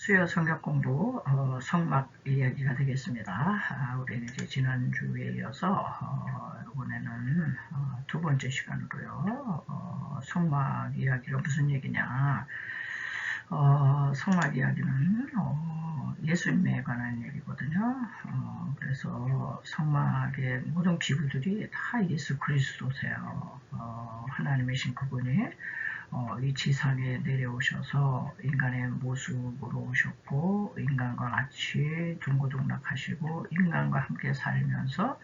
수요 성경 공부 성막 이야기가 되겠습니다. 우리는 이제 지난주에 이어서 이번에는 두 번째 시간으로요. 성막 이야기가 무슨 얘기냐? 성막 이야기는 예수님에 관한 얘기거든요. 그래서 성막의 모든 기구들이 다 예수 그리스도세요. 하나님이신 그분이 이 지상에 내려오셔서 인간의 모습으로 오셨고 인간과 같이 둥고둥락하시고 인간과 함께 살면서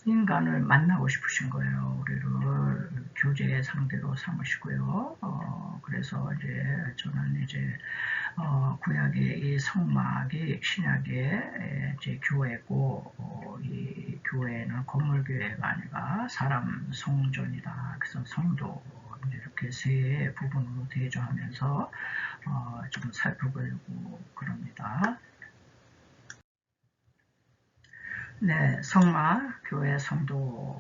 인간을 만나고 싶으신 거예요. 우리를 교제의 상대로 삼으시고요. 그래서 이제 저는 이제 구약의 이 성막이 신약의 이제 교회고 이 교회는 건물 교회가 아니라 사람 성전이다. 그래서 성도 이렇게 세 부분으로 대조하면서 좀 살펴보려고 그럽니다. 네, 성막, 교회 성도의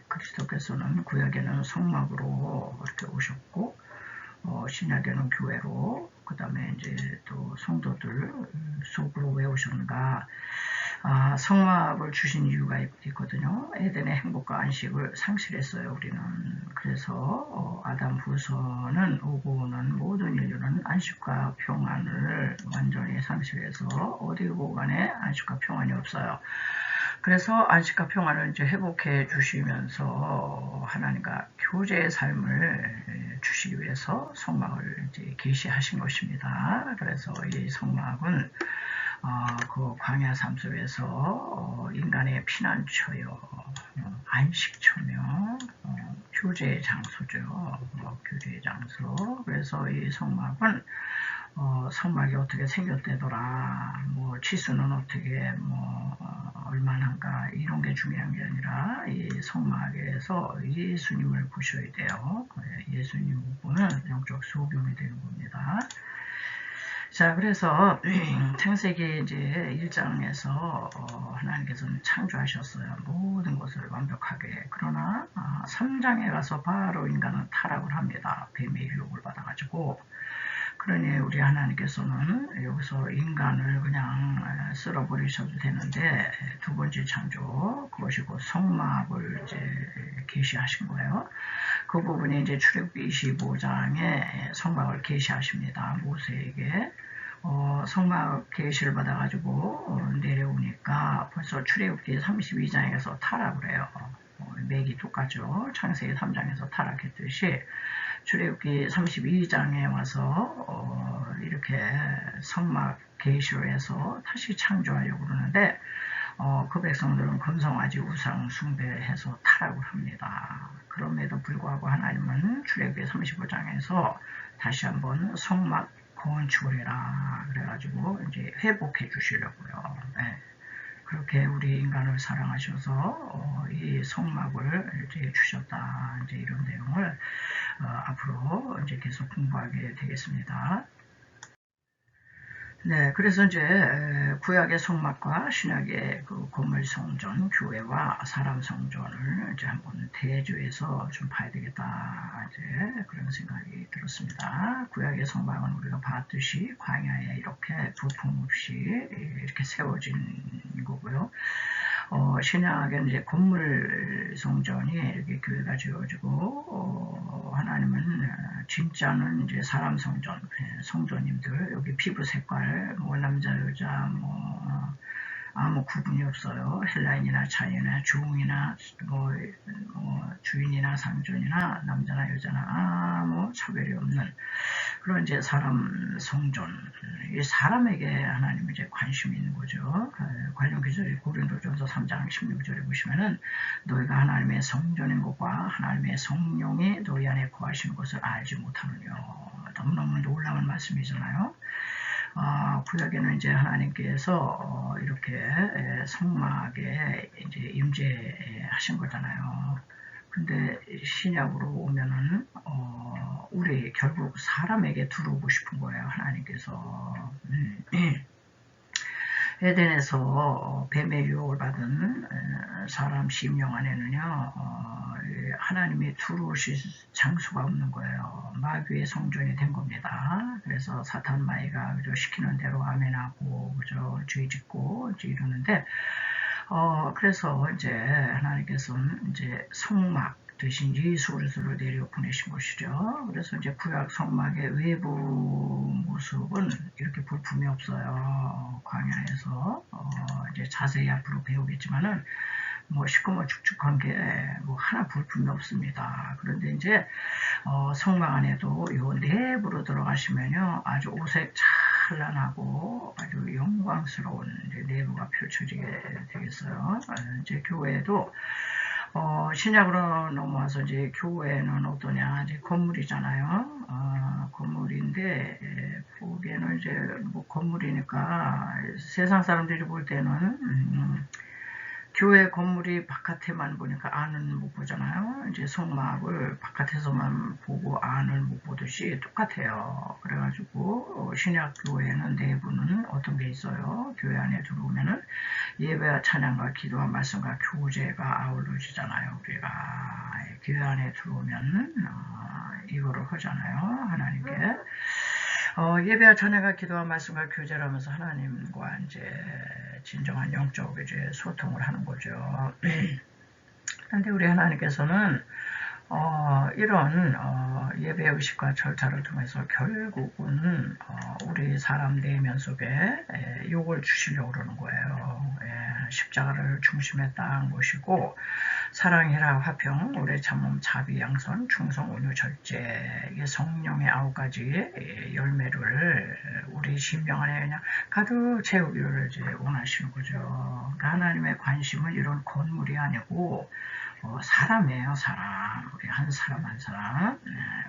그리스도께서는 구약에는 성막으로 이렇게 오셨고, 신약에는 교회로, 그 다음에 이제 또 성도들 속으로 왜 오셨는가. 성막을 주신 이유가 있거든요. 에덴의 행복과 안식을 상실했어요, 우리는. 그래서 아담 후손은 오고 오는 모든 인류는 안식과 평안을 완전히 상실해서 어디고 간에 안식과 평안이 없어요. 그래서 안식과 평안을 이제 회복해 주시면서 하나님과 교제의 삶을 주시기 위해서 성막을 이제 계시하신 것입니다. 그래서 이 성막은 그 광야 삶 속에서 인간의 피난처요, 안식처며 교제의 장소죠. 교제의 장소. 그래서 이 성막은 성막이 어떻게 생겼대더라, 뭐 치수는 어떻게 얼마나인가 이런 게 중요한 게 아니라 이 성막에서 예수님을 보셔야 돼요. 예수님 부분은 영적 소경이 되는 겁니다. 자, 그래서 창세기 이제 1장에서 하나님께서는 창조하셨어요. 모든 것을 완벽하게. 그러나 3장에 가서 바로 인간은 타락을 합니다. 뱀의 유혹을 받아가지고. 그러니 우리 하나님께서는 여기서 인간을 그냥 쓸어버리셔도 되는데 두 번째 창조, 그것이고 성막을 이제 계시하신 거예요. 그 부분이 이제 출애굽기 25장에 성막을 계시하십니다. 모세에게. 성막 계시를 받아가지고 내려오니까 벌써 출애굽기 32장에서 타락을 해요. 맥이 똑같죠. 창세기 3장에서 타락했듯이 출애굽기 32장에 와서 이렇게 성막 계시를 해서 다시 창조하려고 그러는데 그 백성들은 금송아지 우상 숭배해서 타락을 합니다. 그럼에도 불구하고 하나님은 출애굽기 35장에서 다시 한번 성막 건축을 해라 그래가지고 이제 회복해 주시려고요. 네. 그렇게 우리 인간을 사랑하셔서 이 성막을 이제 주셨다. 이제 이런 내용을 앞으로 이제 계속 공부하게 되겠습니다. 네, 그래서 이제 구약의 성막과 신약의 그 건물 성전, 교회와 사람 성전을 이제 한번 대조해서 좀 봐야 되겠다. 이제 그런 생각이 들었습니다. 구약의 성막은 우리가 봤듯이 광야에 이렇게 부품 없이 이렇게 세워진 거고요. 신약에는 이제 건물 성전이 이렇게 교회가 지어지고, 하나님은 진짜는 이제 사람 성전, 성도님들, 여기 피부 색깔, 뭐 남자, 여자, 아무 구분이 없어요. 헬라인이나 차이나 중이나 주인이나 상전이나 남자나 여자나 아무 차별이 없는 그런 이제 사람 성전, 이 사람에게 하나님이 이제 관심이 있는 거죠. 관련 기절이 고린도전서 3장 16절에 보시면은 너희가 하나님의 성전인 것과 하나님의 성령이 너희 안에 거하시는 것을 알지 못하느냐. 너무너무 놀라운 말씀이잖아요. 구약에는 이제 하나님께서 이렇게 성막에 이제 임재하신 거잖아요. 근데 신약으로 오면은 우리 결국 사람에게 들어오고 싶은 거예요, 하나님께서. 에덴에서 뱀의 유혹을 받은 사람 심령 안에는요, 하나님이 들어오실 장소가 없는 거예요. 마귀의 성전이 된 겁니다. 그래서 사탄 마귀가 그저 시키는 대로 아멘하고 그저 죄짓고 이제 이러는데, 그래서 이제 하나님께서는 이제 성막 대신 예수 그리스도를 내려 보내신 것이죠. 그래서 이제 구약 성막의 외부 모습은 이렇게 볼품이 없어요. 광야에서 이제 자세히 앞으로 배우겠지만은 뭐 시커먼 축축한 게 뭐 하나 볼품이 없습니다. 그런데 이제 성막 안에도 요 내부로 들어가시면요 아주 오색 찬란하고 아주 영광스러운 이제 내부가 펼쳐지게 되겠어요. 이제 교회도 신약으로 넘어와서 이제 교회는 어떠냐, 이제 건물이잖아요. 건물인데, 보기에는 이제 뭐 건물이니까 세상 사람들이 볼 때는, 교회 건물이 바깥에만 보니까 안은 못 보잖아요. 이제 성막을 바깥에서만 보고 안을 못 보듯이 똑같아요. 그래가지고 신약 교회는 내부는 어떤 게 있어요? 교회 안에 들어오면은 예배와 찬양과 기도와 말씀과 교제가 아울러지잖아요. 우리가 교회 안에 들어오면 이거를 하잖아요. 하나님께. 예배와 찬양과 기도와 말씀과 교제를 하면서 하나님과 이제 진정한 영적 이제 소통을 하는 거죠. 그런데 우리 하나님께서는 이런 예배 의식과 절차를 통해서 결국은 우리 사람 내면 속에 욕을 주시려고 그러는 거예요. 십자가를 중심에 딱 모시고 사랑이라 화평, 오래 참음, 자비, 양선, 충성, 온유, 절제, 성령의 9가지 열매를 우리 심령 안에 그냥 가득 채우기를 이제 원하시는 거죠. 그러니까 하나님의 관심은 이런 건물이 아니고 사람이에요, 사람. 우리 한 사람 한 사람,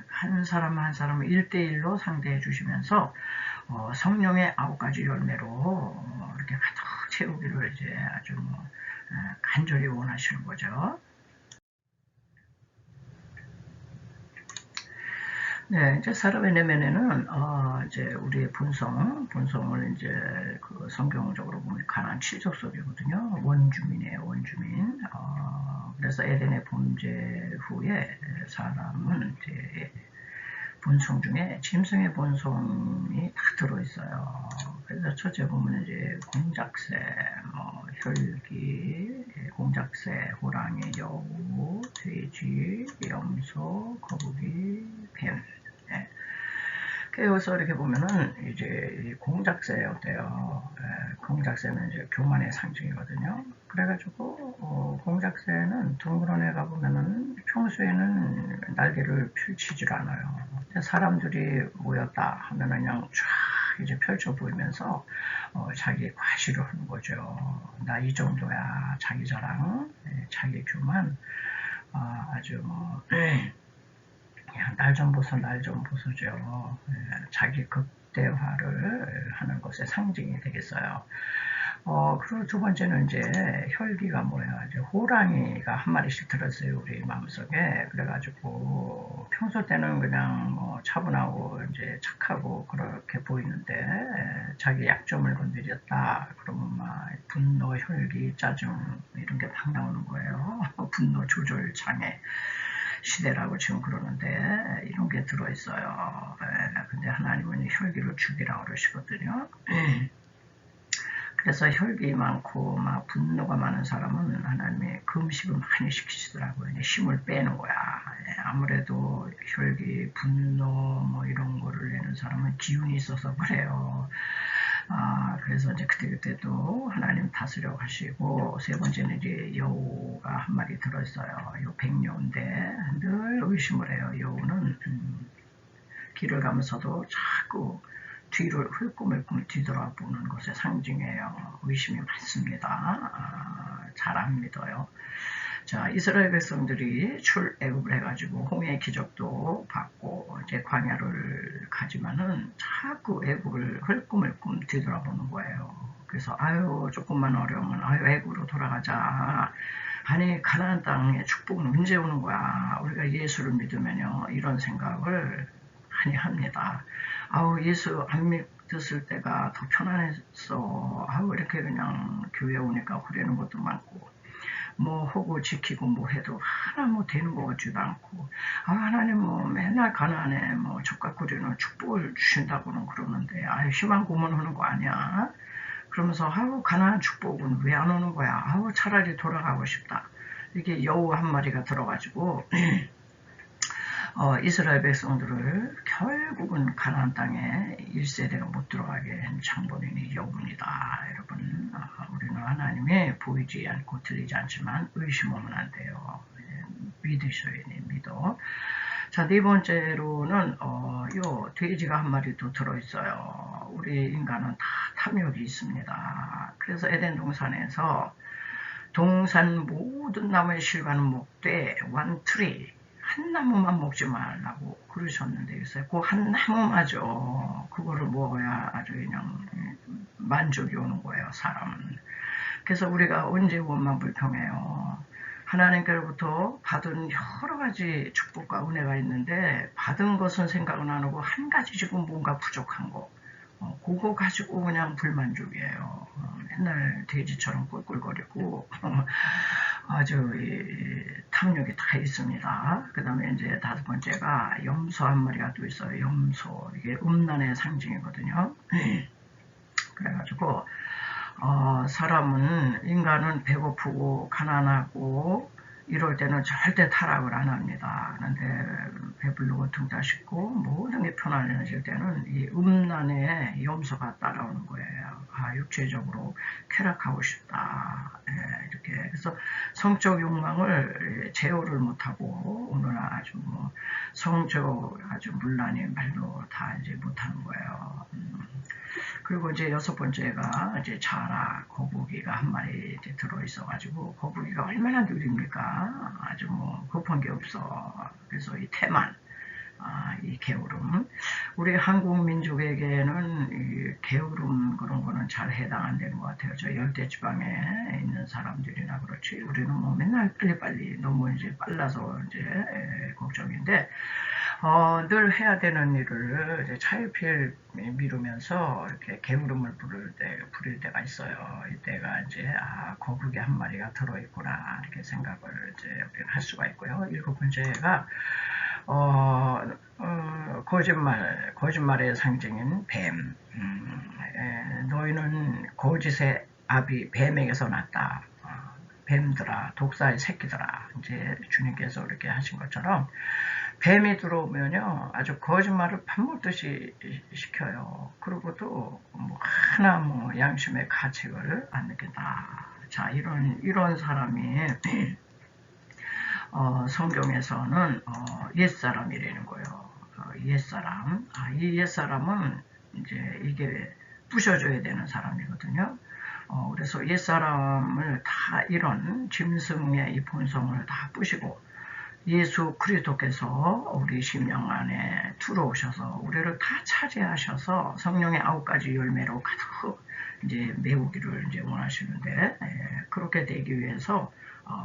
한 사람 한 사람을 1대1로 상대해 주시면서 성령의 9가지 열매로 이렇게 가득 채우기를 이제 아주 간절히 원하시는 거죠. 네, 이제 사람의 내면에는 이제 우리의 본성을 이제 그 성경적으로 보면 가나안 7족 속이거든요. 원주민이에요, 원주민. 그래서 에덴의 범죄 후에 사람은 이제 본성 중에 짐승의 본성이 다 들어있어요. 그래서 첫째 보면 이제 공작새, 뭐 혈기, 공작새, 호랑이, 여우, 돼지, 염소, 거북이, 뱀. 그래서 이렇게 보면은 이제 공작새 어때요? 공작새는 이제 교만의 상징이거든요. 그래가지고 공작새는 둥그런 애가 보면은 평소에는 날개를 펼치질 않아요. 사람들이 모였다 하면은 그냥 쫙 이제 펼쳐 보이면서 자기 과시를 하는 거죠. 나 이 정도야. 자기 자랑, 자기 교만, 아주 뭐 날 좀 보소, 날 좀 보소죠. 자기 극대화를 하는 것의 상징이 되겠어요. 그리고 두 번째는 이제 혈기가 뭐야. 이제 호랑이가 한 마리씩 들었어요, 우리 마음속에. 그래가지고 평소 때는 그냥 뭐 차분하고 이제 착하고 그렇게 보이는데 자기 약점을 건드렸다. 그러면 막 분노, 혈기, 짜증 이런 게 막 나오는 거예요. 분노 조절 장애. 시대라고 지금 그러는데 이런 게 들어있어요. 근데 하나님은 혈기를 죽이라고 그러시거든요. 그래서 혈기 많고 막 분노가 많은 사람은 하나님이 금식을 많이 시키시더라고요. 힘을 빼는 거야. 아무래도 혈기, 분노 뭐 이런 거를 내는 사람은 기운이 있어서 그래요. 그래서 이제 그때도 하나님 다스려 하시고, 세 번째는 이제 여우가 한 마리 들어있어요. 요 백여인데 늘 의심을 해요. 여우는 길을 가면서도 자꾸 뒤를 흘끔흘끔 뒤돌아보는 것의 상징이에요. 의심이 많습니다. 잘 안 믿어요. 자, 이스라엘 백성들이 출애굽을 해가지고 홍해 기적도 받고 이제 광야를 가지만은 자꾸 애굽을 흘끔흘끔 뒤돌아보는 거예요. 그래서 아유 조금만 어려우면 아유 애굽으로 돌아가자. 아니 가나안 땅의 축복은 언제 오는 거야? 우리가 예수를 믿으면요 이런 생각을 많이 합니다. 아우 예수 안 듣을 때가 더 편안했어 하고 이렇게 그냥 교회 오니까 후회하는 것도 많고 뭐 하고 지키고 뭐 해도 하나 뭐 되는 것 같지도 않고 하나님 뭐 맨날 가난해 뭐 적각구리는 축복을 주신다고는 그러는데 희망 고문하는 거 아니야. 그러면서 가난한 축복은 왜 안 오는 거야. 차라리 돌아가고 싶다. 이게 여우 한 마리가 들어가지고 이스라엘 백성들을 결국은 가나안 땅에 1세대가 못 들어가게 한 장본인이 여우입니다. 여러분 우리는 하나님이 보이지 않고 들리지 않지만 의심하면 안 돼요. 믿으셔야 돼. 믿어. 자, 네 번째로는 요 돼지가 한 마리 또 들어있어요. 우리 인간은 다 탐욕이 있습니다. 그래서 에덴 동산에서 동산 모든 나무의 실과는 먹되 원트리 한 나무만 먹지 말라고 그러셨는데 요새 그 한 나무마저 그거를 먹어야 아주 그냥 만족이 오는 거예요, 사람은. 그래서 우리가 언제 원만불평해요. 하나님께로부터 받은 여러 가지 축복과 은혜가 있는데 받은 것은 생각은 안 하고 한 가지 지금 뭔가 부족한 거 그거 가지고 그냥 불만족이에요. 맨날 돼지처럼 꿀꿀거리고 아주 탐욕이 다 있습니다. 그 다음에 이제 다섯 번째가 염소 한 마리가 또 있어요. 염소 이게 음란의 상징이거든요. 그래가지고 사람은 인간은 배고프고 가난하고 이럴 때는 절대 타락을 안 합니다. 그런데 배불르고 등다 씻고 모든 게 편안해질 때는 이 음란의 염소가 따라오는 거예요. 육체적으로 쾌락하고 싶다. 이렇게 그래서 성적 욕망을 제어를 못하고 오늘 아주 뭐 성적 아주 문란이 말도 다 이제 못하는 거예요. 그리고 이제 여섯 번째가 이제 자라 거북이가 한 마리 이제 들어있어가지고 거북이가 얼마나 느립니까? 아주 뭐 급한 게 없어. 그래서 이 태만, 이 게으름. 우리 한국 민족에게는 이 게으름 그런 거는 잘 해당 안 되는 것 같아요. 저 열대지방에 있는 사람들이나 그렇지. 우리는 뭐 맨날 빨리빨리 너무 이제 빨라서 이제 걱정인데. 늘 해야 되는 일을 차일피일 미루면서 이렇게 게으름을 부릴 때가 있어요. 이때가 이제 거북이 한 마리가 들어있구나 이렇게 생각을 이제 할 수가 있고요. 일곱 번째가 거짓말의 상징인 뱀. 너희는 거짓의 압이 뱀에게서 났다. 뱀들아, 독사의 새끼들아. 이제 주님께서 이렇게 하신 것처럼 뱀이 들어오면요 아주 거짓말을 밥 먹듯이 시켜요. 그리고 또 뭐 하나 뭐 양심의 가책을 안 느낀다. 자 이런 사람이 성경에서는 옛사람이라는 거예요. 옛사람. 이 옛사람은 이제 이게 부셔져야 되는 사람이거든요. 그래서 옛사람을 다 이런 짐승의 이 본성을 다 부시고 예수 그리스도께서 우리 심령 안에 들어오셔서 우리를 다 차지하셔서 성령의 9가지 열매로 가득 이제 메우기를 이제 원하시는데 그렇게 되기 위해서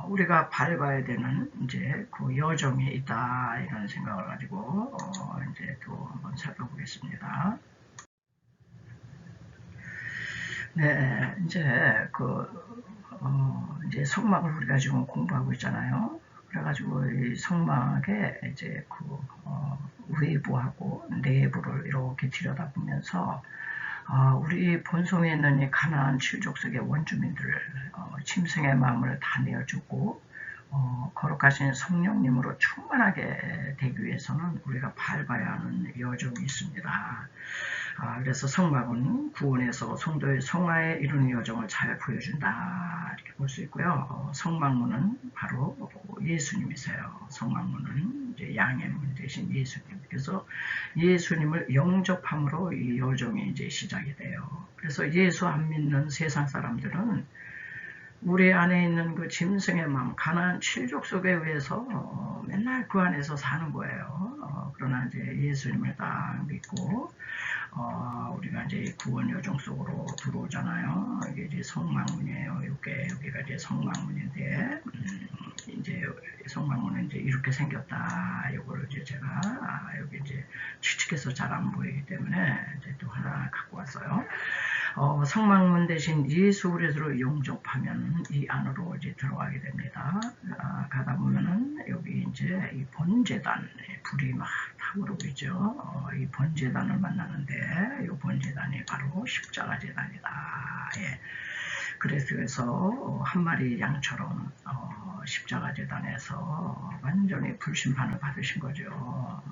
우리가 밟아야 되는 이제 그 여정이 있다 이런 생각을 가지고 이제 또 한번 살펴보겠습니다. 네, 이제 이제 성막을 우리가 지금 공부하고 있잖아요. 그래가지고 이 성막에 이제 외부하고 내부를 이렇게 들여다보면서 우리 본성에 있는 이 가나안 칠족속의 원주민들을 짐승의 마음을 다 내어주고 거룩하신 성령님으로 충만하게 되기 위해서는 우리가 밟아야 하는 여정이 있습니다. 그래서 성막은 구원에서 성도의 성화에 이르는 여정을 잘 보여준다 이렇게 볼 수 있고요. 성막문은 바로 예수님이세요. 성막문은 이제 양의 문 대신 예수님. 그래서 예수님을 영접함으로 이 여정이 이제 시작이 돼요. 그래서 예수 안 믿는 세상 사람들은 우리 안에 있는 그 짐승의 마음, 가나안 칠족 속에 의해서 맨날 그 안에서 사는 거예요. 그러나 이제 예수님을 딱 믿고 우리가 이제 구원 여정 속으로 들어오잖아요. 이게 이제 성막문이에요. 여기가 이제 성막문인데, 이제 성막문은 이제 이렇게 생겼다. 이거를 이제 제가 여기 이제 칙칙해서 잘 안 보이기 때문에 이제 또 하나 갖고 왔어요. 성막문 대신 예수 그리스도로 영접하면 이 안으로 이제 들어가게 됩니다. 가다 보면은 여기 이제 이 번제단 불이 막 타오르고 있죠. 이 번제단을 만나는데 이 번제단이 바로 십자가 제단이다. 예. 그래서 한 마리 양처럼 십자가 제단에서 완전히 불심판을 받으신 거죠.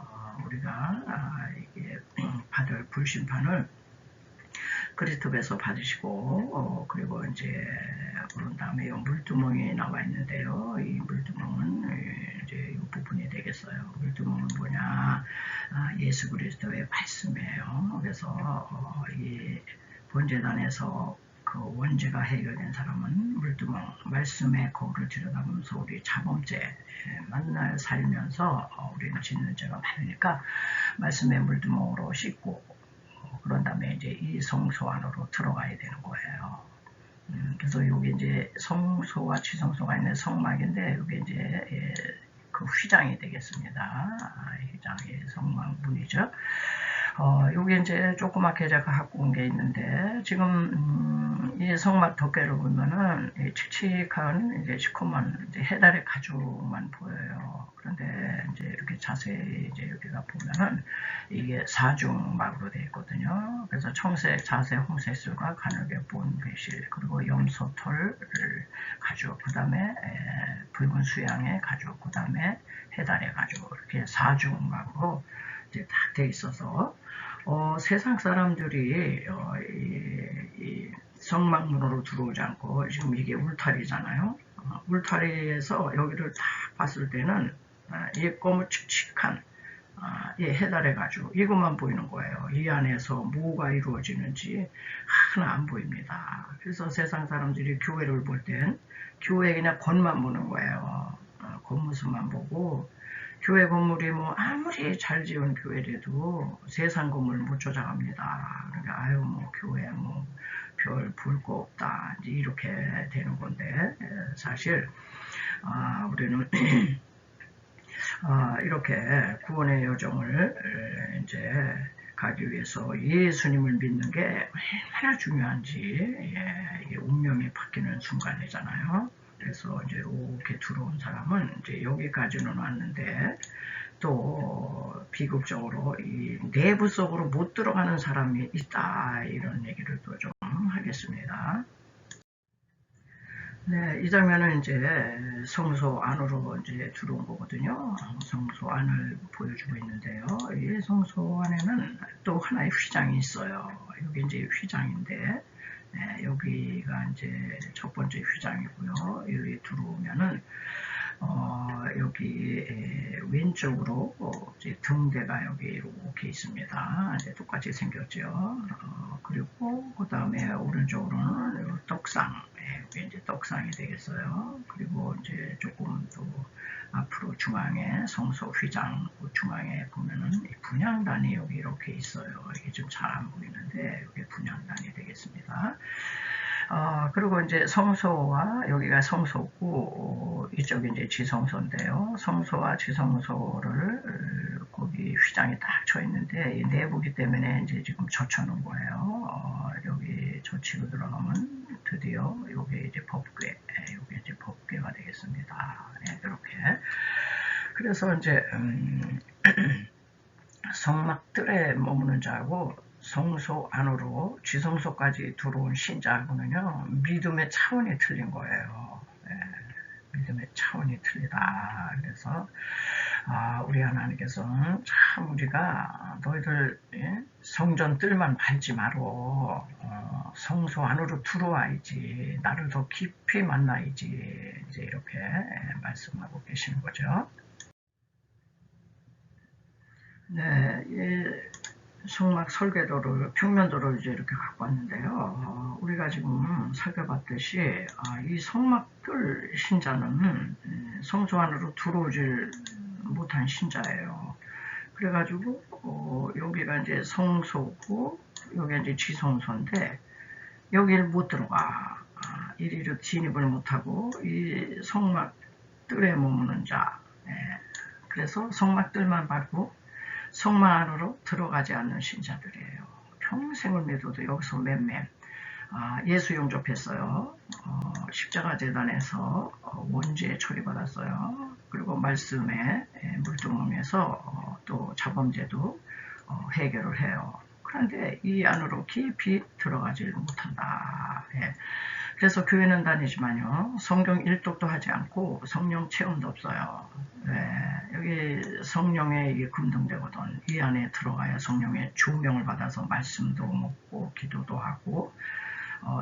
우리가 이게 받을 불심판을 그리스도에서 받으시고 그리고 이제 그런 다음에 이 물두멍이 나와 있는데요. 이 물두멍은 이제 이 부분이 되겠어요. 물두멍은 뭐냐? 예수 그리스도의 말씀이에요. 그래서 이 번제단에서 그 원죄가 해결된 사람은 물두멍 말씀의 거울을 들여다보면서 우리 자범죄 만날 살면서 우리는 짓는 죄가 많으니까 말씀의 물두멍으로 씻고 그런 다음에 이제 이 성소 안으로 들어가야 되는 거예요. 그래서 여기 이제 성소와 지성소가 있는 성막인데 여기 이제 그 휘장이 되겠습니다. 휘장이 성막문이죠. 여기 이제 조그맣게 제가 갖고 온 게 있는데 지금 이 성막 덮개를 보면은 칙칙한 이제 시커먼 이제 해달의 가죽만 보여요. 그런데 이제 이렇게 자세히 이제 여기가 보면은 이게 사중막으로 되어 있거든요. 그래서 청색, 자색, 홍색 술과 가늘게 본 배실 그리고 염소털 가죽 그 다음에 붉은 수양의 가죽 그 다음에 해달의 가죽 이렇게 사중막으로 이제 다 돼 있어서 세상 사람들이 이 성막문으로 들어오지 않고 지금 이게 울타리잖아요. 울타리에서 여기를 딱 봤을 때는 이 거무칙칙한 이 해달의 가죽 이것만 보이는 거예요. 이 안에서 뭐가 이루어지는지 하나 안 보입니다. 그래서 세상 사람들이 교회를 볼 땐 교회 그냥 겉만 보는 거예요. 겉모습만 보고 교회 건물이 뭐 아무리 잘 지은 교회라도 세상 건물 못 찾아갑니다. 그러니까 아유 뭐 교회 뭐 별 볼 거 없다 이제 이렇게 되는 건데 사실 우리는 이렇게 구원의 여정을 이제 가기 위해서 예수님을 믿는 게 얼마나 중요한지 이게 운명이 바뀌는 순간이잖아요. 그래서 이제 이렇게 들어온 사람은 이제 여기까지는 왔는데 또 비극적으로 이 내부 속으로 못 들어가는 사람이 있다 이런 얘기를 또 좀 하겠습니다. 네, 이 장면은 이제 성소 안으로 이제 들어온 거거든요. 성소 안을 보여주고 있는데요. 이 성소 안에는 또 하나의 휘장이 있어요. 여기 이제 휘장인데 네, 여기가 이제 첫 번째 휘장이고요. 여기 들어오면은 여기 왼쪽으로 이제 등대가 여기 이렇게 있습니다. 이제 똑같이 생겼죠. 그리고 그 다음에 오른쪽으로는 떡상, 여기 이제 떡상이 되겠어요. 그리고 이제 조금 더 앞으로 중앙에 성소 휘장 중앙에 보면은 분향단이 여기 이렇게 있어요. 이게 좀 잘 안 보이는데 여기 분향단이 되겠습니다. 그리고 이제 성소와 여기가 성소고 이쪽이 이제 지성소인데요. 성소와 지성소를 거기 휘장이 딱 쳐 있는데 이 내부기 때문에 이제 지금 젖혀놓은 거예요. 여기 젖히고 들어가면 드디어 여기 이제 법궤, 여기 이제 법궤가 되겠습니다. 이렇게. 그래서 이제 성막들에 머무는 자하고 성소 안으로 지성소까지 들어온 신자하고는요 믿음의 차원이 틀린 거예요. 믿음의 차원이 틀리다. 그래서 우리 하나님께서는 참 우리가 너희들 성전 뜰만 밟지 마로 성소 안으로 들어와야지 나를 더 깊이 만나야지 이제 이렇게 말씀하고 계시는 거죠. 네, 성막 설계도를 평면도를 이제 이렇게 갖고 왔는데요. 우리가 지금 살펴봤듯이 이 성막들 신자는 성소 안으로 들어오질 못한 신자예요. 그래가지고 여기가 이제 성소고 여기가 이제 지성소인데 여기를 못 들어가. 이리로 진입을 못하고 이 성막 뜰에 머무는 자. 그래서 성막 뜰만 밟고 성막 안으로 들어가지 않는 신자들이에요. 평생을 믿어도 여기서 맴맴. 예수 영접했어요. 십자가 재단에서 원죄 처리받았어요. 그리고 말씀에 물두멍에서 또 자범죄도 해결을 해요. 그런데 이 안으로 깊이 들어가지 못한다. 그래서 교회는 다니지만요. 성경 일독도 하지 않고 성령 체험도 없어요. 여기 성령에 이게 금동되거든. 이 안에 들어가야 성령의 조명을 받아서 말씀도 먹고 기도도 하고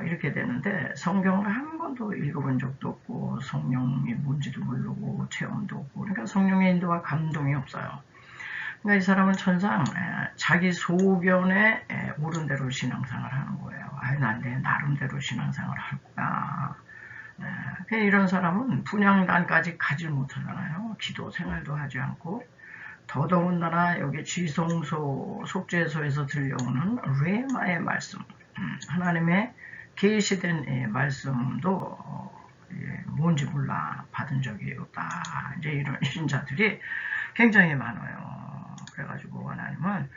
이렇게 되는데 성경을 한 번도 읽어본 적도 없고 성령이 뭔지도 모르고 체험도 없고 그러니까 성령의 인도와 감동이 없어요. 그러니까 이 사람은 천상 자기 소견에 옳은 대로 신앙생활을 하는 거예요. 난 내 나름대로 신앙생활을 할 거야. 이런 사람은 분향단까지 가지 못하잖아요. 기도 생활도 하지 않고 더더군다나 여기 지성소 속죄소에서 들려오는 레마의 말씀, 하나님의 계시된 말씀도 뭔지 몰라 받은 적이 없다. 이제 이런 신자들이 굉장히 많아요. 그래가지고 하나님은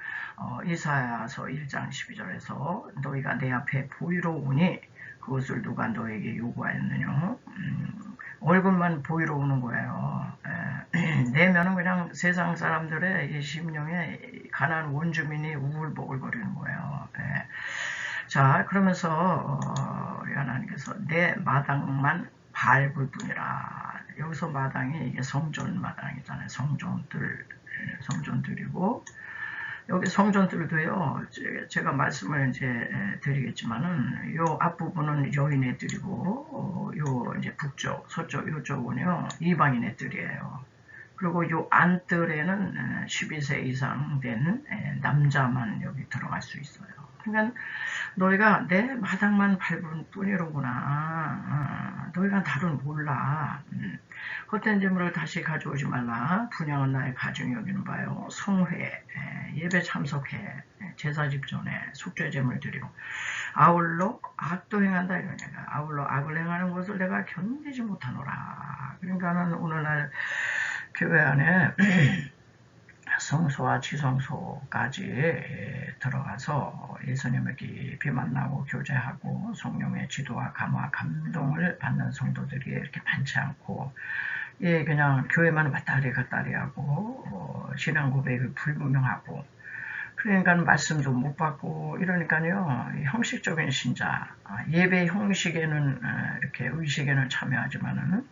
이사야서 1장 12절에서 너희가 내 앞에 보이러 오니 그것을 누가 너에게 요구하였느냐. 얼굴만 보이러 오는 거예요. 내면은 그냥 세상 사람들의 이 심령에 가난한 원주민이 우글보글거리는 거예요. 자, 그러면서 우리 하나님께서 내 마당만 밟을 뿐이라. 여기서 마당이 이게 성전 마당이잖아요. 성전들이고 여기 성전들도요. 제가 말씀을 이제 드리겠지만은 요 앞부분은 여인의 뜰이고 요 이제 북쪽, 서쪽 요쪽은요 이방인의 뜰이에요. 그리고 요 안뜰에는 12세 이상 된 남자만 여기 들어갈 수 있어요. 그러니까 너희가 내 마당만 밟은 뿐이로구나. 너희가 다른 몰라. 헛된 재물을 다시 가져오지 말라. 분양은 나의 가중이 여기는 바요. 성회, 예배 참석해, 제사 집전에 속죄 재물 드리고 아울러 악도 행한다 이런 얘기야. 아울러 악을 행하는 것을 내가 견디지 못하노라. 그러니까는 오늘날 교회 안에 성소와 지성소까지 들어가서 예수님을 깊이 만나고 교제하고 성령의 지도와 감화 감동을 받는 성도들이 이렇게 많지 않고 그냥 교회만 왔다리 갔다리 하고 신앙 고백이 불분명하고 그러니까 말씀도 못 받고 이러니까요 형식적인 신자 예배 형식에는 이렇게 의식에는 참여하지만은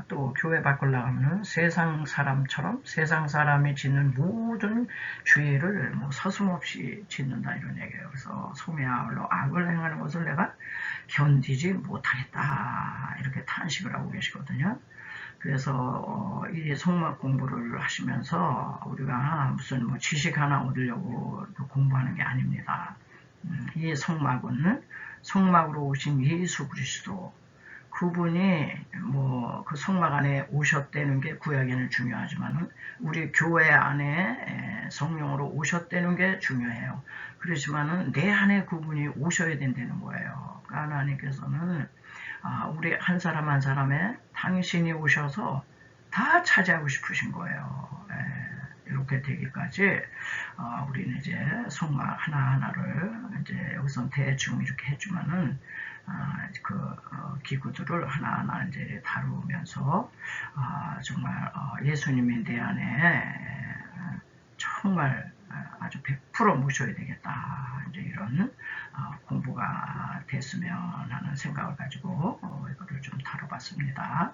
또 교회 밖을 나가면 세상 사람처럼 세상 사람이 짓는 모든 죄를 뭐 서슴없이 짓는다 이런 얘기예요. 그래서 소매아울러 악을 행하는 것을 내가 견디지 못하겠다 이렇게 탄식을 하고 계시거든요. 그래서 이 성막 공부를 하시면서 우리가 무슨 뭐 지식 하나 얻으려고 공부하는 게 아닙니다. 이 성막은 성막으로 오신 예수 그리스도 그분이 뭐 그 성막 안에 오셨다는 게 구약에는 중요하지만 우리 교회 안에 성령으로 오셨다는 게 중요해요. 그렇지만은 내 안에 그분이 오셔야 된다는 거예요. 그러니까 하나님께서는 우리 한 사람 한 사람의 당신이 오셔서 다 차지하고 싶으신 거예요. 이렇게 되기까지 우리는 이제 성막 하나하나를 이제 여기서 대충 이렇게 해주면은 기구들을 하나하나 이제 다루면서 정말 예수님이 내 안에 정말 아주 100% 모셔야 되겠다. 이제 이런 공부가 됐으면 하는 생각을 가지고 이거를 좀 다뤄봤습니다.